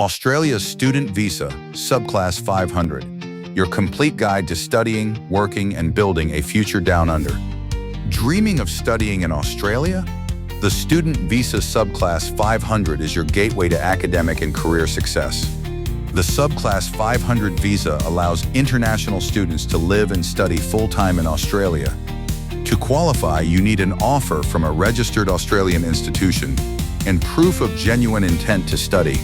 Australia's Student Visa, Subclass 500, your complete guide to studying, working, and building a future down under. Dreaming of studying in Australia? The Student Visa Subclass 500 is your gateway to academic and career success. The Subclass 500 visa allows international students to live and study full-time in Australia. To qualify, you need an offer from a registered Australian institution and proof of genuine intent to study.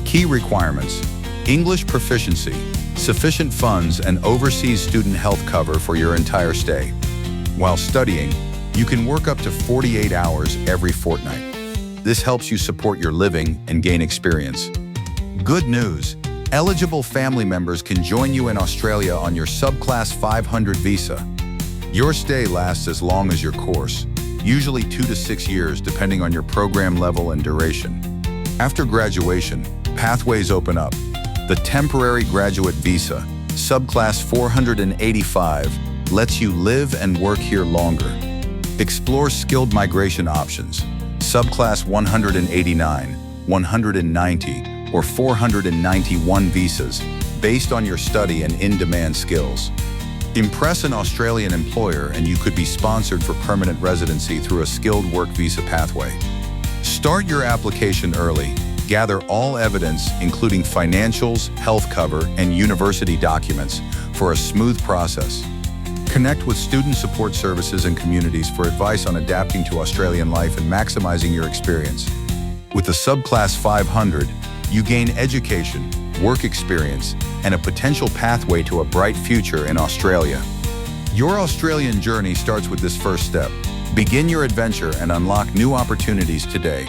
Key requirements: English proficiency, sufficient funds, and overseas student health cover for your entire stay. While studying, you can work up to 48 hours every fortnight. This helps you support your living and gain experience. Good news: eligible family members can join you in Australia on your Subclass 500 visa. Your stay lasts as long as your course, usually 2 to 6 years depending on your program level and duration. After graduation, pathways open up. The temporary graduate visa, Subclass 485, lets you live and work here longer. Explore skilled migration options, Subclass 189, 190, or 491 visas, based on your study and in-demand skills. Impress an Australian employer and you could be sponsored for permanent residency through a skilled work visa pathway. Start your application early. Gather all evidence, including financials, health cover, and university documents, for a smooth process. Connect with student support services and communities for advice on adapting to Australian life and maximizing your experience. With the Subclass 500, you gain education, work experience, and a potential pathway to a bright future in Australia. Your Australian journey starts with this first step. Begin your adventure and unlock new opportunities today.